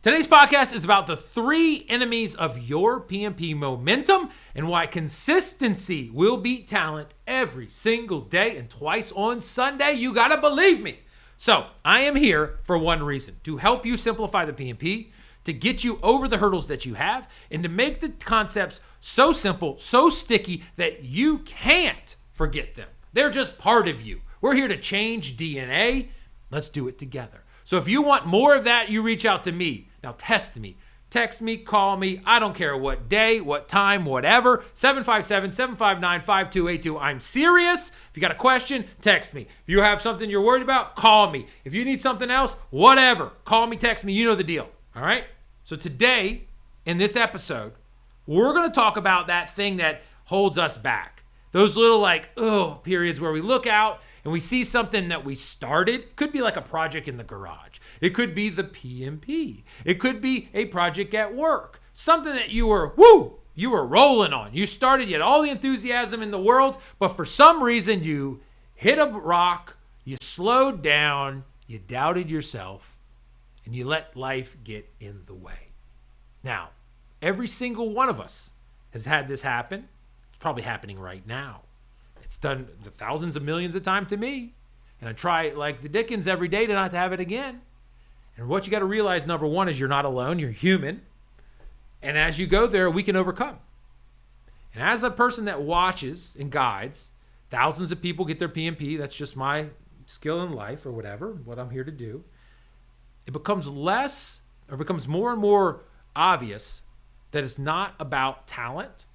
Today's podcast is about the 3 enemies of your PMP momentum and why consistency will beat talent every single day and twice on Sunday. You gotta believe me. So I am here for one reason, to help you simplify the PMP, to get you over the hurdles that you have, and to make the concepts so simple, so sticky that you can't forget them. They're just part of you. We're here to change DNA. Let's do it together. So if you want more of that, you reach out to me. Now test me, text me, call me. I don't care what day, what time, whatever. 757-759-5282. I'm serious. If you got a question, text me. If you have something you're worried about, call me. If you need something else, whatever, call me, text me. You know the deal. All right. So today in this episode, we're going to talk about that thing that holds us back. Those little periods where we look out and we see something that we started. Could be like a project in the garage. It could be the PMP. It could be a project at work. Something that you were rolling on. You started, you had all the enthusiasm in the world, but for some reason you hit a rock, you slowed down, you doubted yourself, and you let life get in the way. Now, every single one of us has had this happen. It's probably happening right now. It's done the thousands of millions of times to me. And I try like the Dickens every day to not to have it again. And what you got to realize, number one, is you're not alone. You're human. And as you go there, we can overcome. And as a person that watches and guides thousands of people get their PMP, that's just my skill in life or whatever, what I'm here to do. It becomes more and more obvious that it's not about talent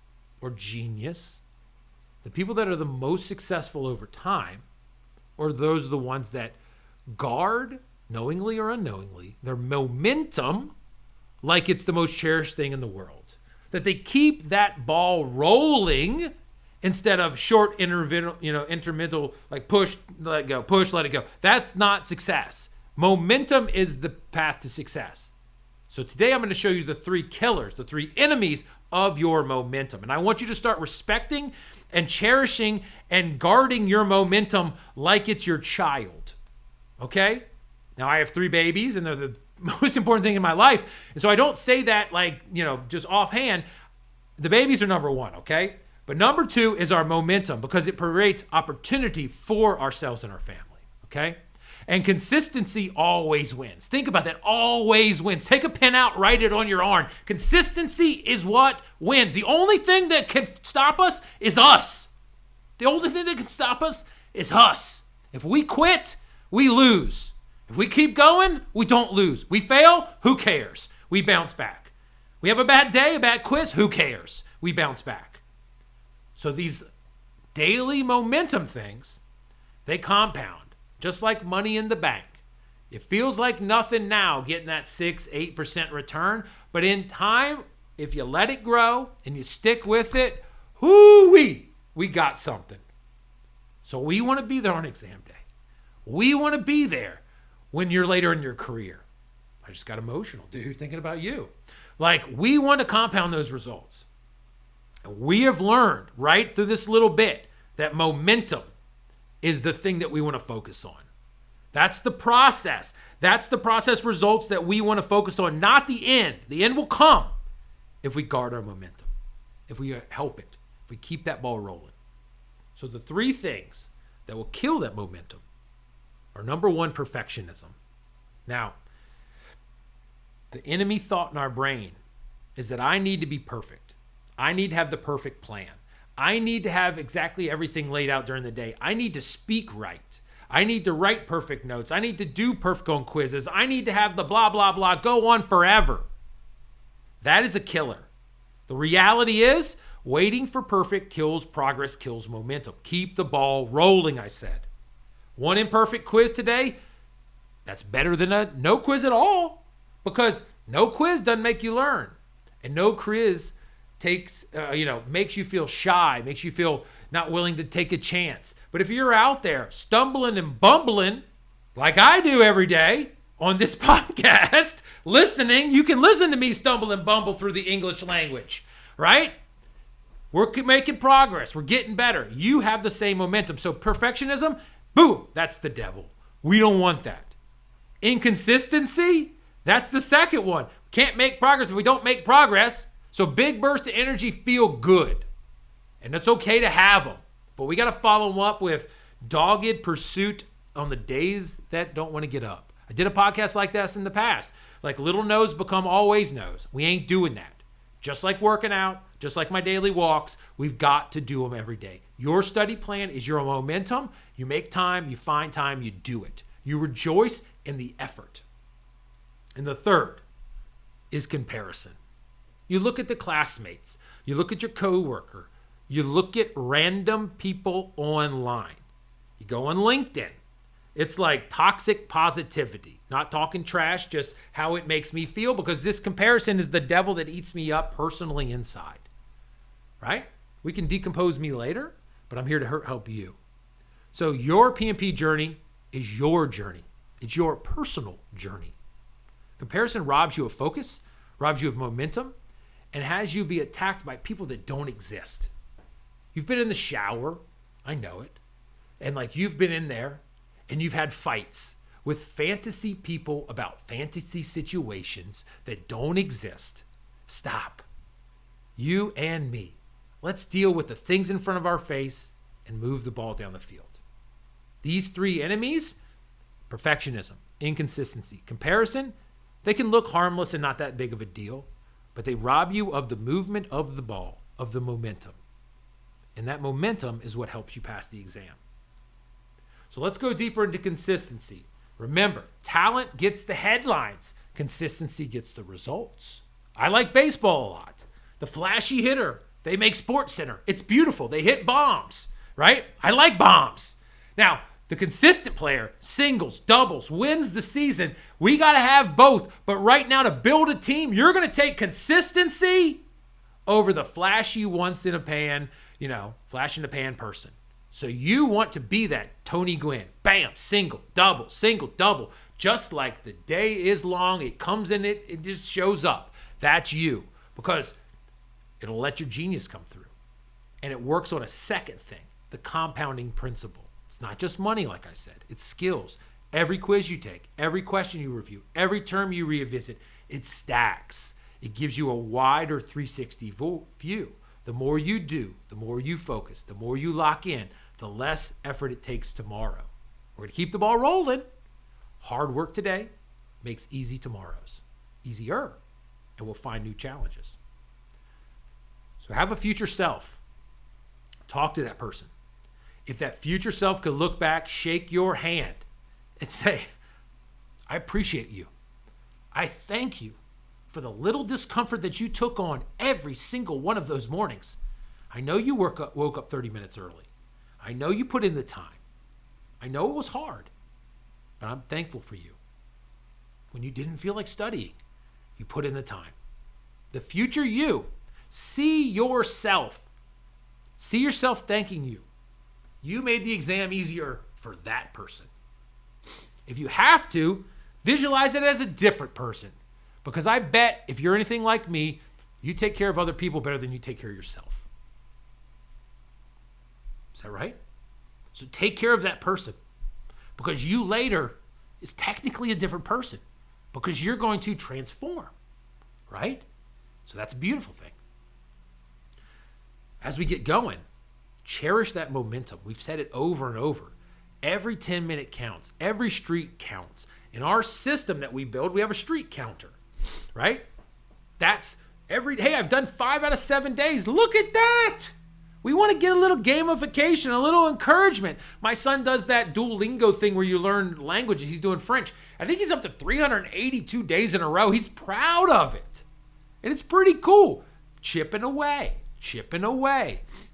or genius. The people that are the most successful over time, or those are the ones that guard, knowingly or unknowingly, their momentum like it's the most cherished thing in the world. That they keep that ball rolling instead of short intermittent, like push, let it go, push, let it go. That's not success. Momentum is the path to success. So today I'm going to show you the 3 killers, the 3 enemies of your momentum. And I want you to start respecting and cherishing and guarding your momentum like it's your child. Okay? Now I have 3 babies and they're the most important thing in my life. And so I don't say that just offhand. The babies are number 1, okay? But number 2 is our momentum because it creates opportunity for ourselves and our family, okay? And consistency always wins. Think about that. Always wins. Take a pen out, write it on your arm. Consistency is what wins. The only thing that can stop us is us. The only thing that can stop us is us. If we quit, we lose. If we keep going, we don't lose. We fail, who cares? We bounce back. We have a bad day, a bad quiz, who cares? We bounce back. So these daily momentum things, they compound. Just like money in the bank. It feels like nothing now getting that 6-8% return. But in time, if you let it grow and you stick with it, we got something. So we want to be there on exam day. We want to be there when you're later in your career. I just got emotional, dude, thinking about you. Like, we want to compound those results. And we have learned right through this little bit that momentum is the thing that we want to focus on. That's the process. That's the process results that we want to focus on, not the end. The end will come if we guard our momentum, if we help it, if we keep that ball rolling. So the 3 things that will kill that momentum are number 1, perfectionism. Now, the enemy thought in our brain is that I need to be perfect. I need to have the perfect plan. I need to have exactly everything laid out during the day. I need to speak right. I need to write perfect notes. I need to do perfect on quizzes. I need to have the blah, blah, blah go on forever. That is a killer. The reality is waiting for perfect kills progress, kills momentum. Keep the ball rolling, I said. 1 imperfect quiz today, that's better than a no quiz at all, because no quiz doesn't make you learn. And no quiz makes you feel shy, makes you feel not willing to take a chance. But if you're out there stumbling and bumbling, like I do every day on this podcast, listening, you can listen to me stumble and bumble through the English language, right? We're making progress. We're getting better. You have the same momentum. So perfectionism, boom, that's the devil. We don't want that. Inconsistency, that's the second one. Can't make progress if we don't make progress. So big bursts of energy feel good. And it's okay to have them. But we got to follow them up with dogged pursuit on the days that don't want to get up. I did a podcast like this in the past. Like little no's become always no's. We ain't doing that. Just like working out, just like my daily walks, we've got to do them every day. Your study plan is your momentum. You make time, you find time, you do it. You rejoice in the effort. And the third is comparison. You look at the classmates, you look at your coworker, you look at random people online. You go on LinkedIn. It's like toxic positivity, not talking trash, just how it makes me feel, because this comparison is the devil that eats me up personally inside, right? We can decompose me later, but I'm here to help you. So your PMP journey is your journey. It's your personal journey. Comparison robs you of focus, robs you of momentum, and has you be attacked by people that don't exist. You've been in the shower, I know it, and like you've been in there and you've had fights with fantasy people about fantasy situations that don't exist. Stop. You and me. Let's deal with the things in front of our face and move the ball down the field. These three enemies, perfectionism, inconsistency, comparison, they can look harmless and not that big of a deal, but they rob you of the movement of the ball, of the momentum. And that momentum is what helps you pass the exam. So let's go deeper into consistency. Remember, talent gets the headlines. Consistency gets the results. I like baseball a lot. The flashy hitter, they make SportsCenter. It's beautiful. They hit bombs, right? I like bombs. Now, the consistent player, singles, doubles, wins the season. We got to have both. But right now, to build a team, you're going to take consistency over the flashy once in a pan, flash in the pan person. So you want to be that Tony Gwynn. Bam, single, double. Just like the day is long, it comes in, it just shows up. That's you. Because it'll let your genius come through. And it works on a second thing, the compounding principle. It's not just money, like I said. It's skills. Every quiz you take, every question you review, every term you revisit, it stacks. It gives you a wider 360 view. The more you do, the more you focus, the more you lock in, the less effort it takes tomorrow. We're going to keep the ball rolling. Hard work today makes easy tomorrows. Easier. And we'll find new challenges. So have a future self. Talk to that person. If that future self could look back, shake your hand and say, I appreciate you. I thank you for the little discomfort that you took on every single one of those mornings. I know you woke up 30 minutes early. I know you put in the time. I know it was hard, but I'm thankful for you. When you didn't feel like studying, you put in the time. The future you, see yourself thanking you. You made the exam easier for that person. If you have to, visualize it as a different person. Because I bet if you're anything like me, you take care of other people better than you take care of yourself. Is that right? So take care of that person. Because you later is technically a different person. Because you're going to transform. Right? So that's a beautiful thing. As we get going, cherish that momentum. We've said it over and over. Every 10-minute counts. Every streak counts. In our system that we build, we have a streak counter. Right? That's hey, I've done 5 out of 7 days. Look at that. We want to get a little gamification, a little encouragement. My son does that Duolingo thing where you learn languages. He's doing French. I think he's up to 382 days in a row. He's proud of it. And it's pretty cool. Chipping away.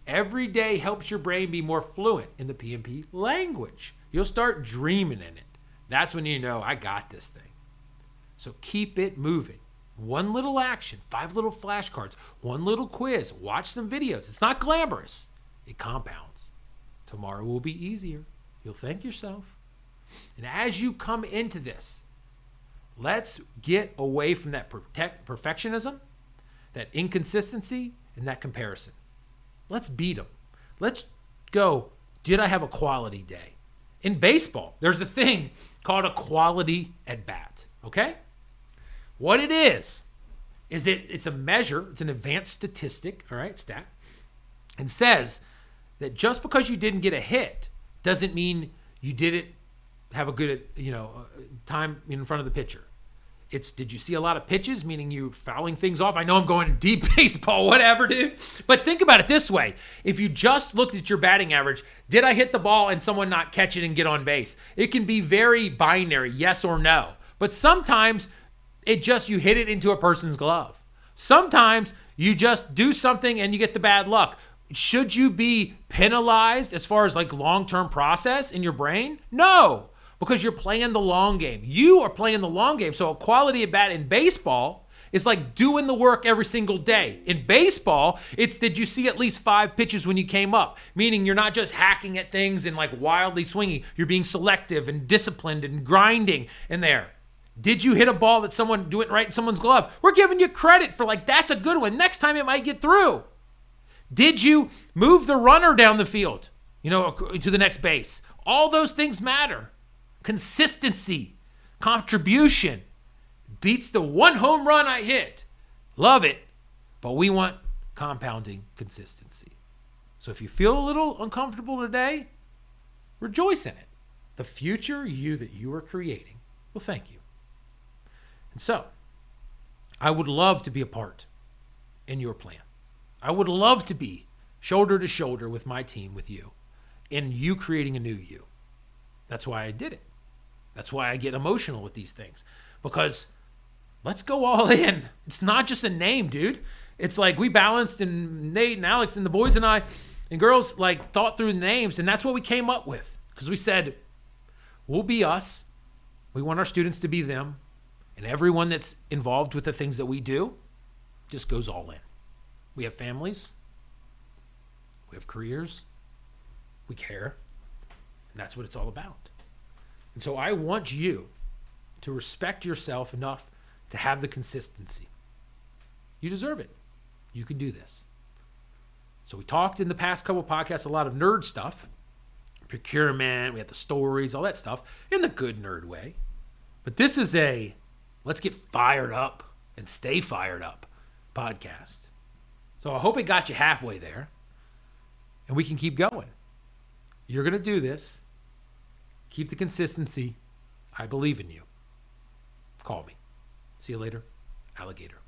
Every day helps your brain be more fluent in the PMP language. You'll start dreaming in it. That's when you know, I got this thing. So keep it moving. One little action, 5 little flashcards, 1 little quiz, watch some videos. It's not glamorous. It compounds. Tomorrow will be easier. You'll thank yourself. And as you come into this, let's get away from that perfectionism, that inconsistency, and that comparison. Let's beat them. Let's go, did I have a quality day? In baseball, there's a thing called a quality at bat, okay? What it is, is it's a measure, it's an advanced statistic, all right, stat, and says that just because you didn't get a hit doesn't mean you didn't have a good, time in front of the pitcher. It's, did you see a lot of pitches, meaning you fouling things off? I know I'm going deep baseball, whatever, dude. But think about it this way. If you just looked at your batting average, did I hit the ball and someone not catch it and get on base? It can be very binary, yes or no. But sometimes you hit it into a person's glove. Sometimes you just do something and you get the bad luck. Should you be penalized as far as like long-term process in your brain? No. Because you're playing the long game. You are playing the long game. So a quality at bat in baseball is like doing the work every single day. In baseball, it's did you see at least 5 pitches when you came up? Meaning you're not just hacking at things and like wildly swinging. You're being selective and disciplined and grinding in there. Did you hit a ball that someone do it right in someone's glove? We're giving you credit for like, that's a good one. Next time it might get through. Did you move the runner down the field, to the next base? All those things matter. Consistency, contribution beats the one home run I hit. Love it. But we want compounding consistency. So if you feel a little uncomfortable today, rejoice in it. The future you that you are creating will thank you. And so I would love to be a part in your plan. I would love to be shoulder to shoulder with my team, with you, in you creating a new you. That's why I did it. That's why I get emotional with these things, because let's go all in. It's not just a name, dude. It's like we balanced, and Nate and Alex and the boys and I and girls like thought through the names, and that's what we came up with, because we said, we'll be us. We want our students to be them, and everyone that's involved with the things that we do just goes all in. We have families. We have careers. We care. And that's what it's all about. And so I want you to respect yourself enough to have the consistency. You deserve it. You can do this. So we talked in the past couple of podcasts a lot of nerd stuff. Procurement, we had the stories, all that stuff, in the good nerd way. But this is a let's get fired up and stay fired up podcast. So I hope it got you halfway there. And we can keep going. You're going to do this. Keep the consistency. I believe in you. Call me. See you later. Alligator.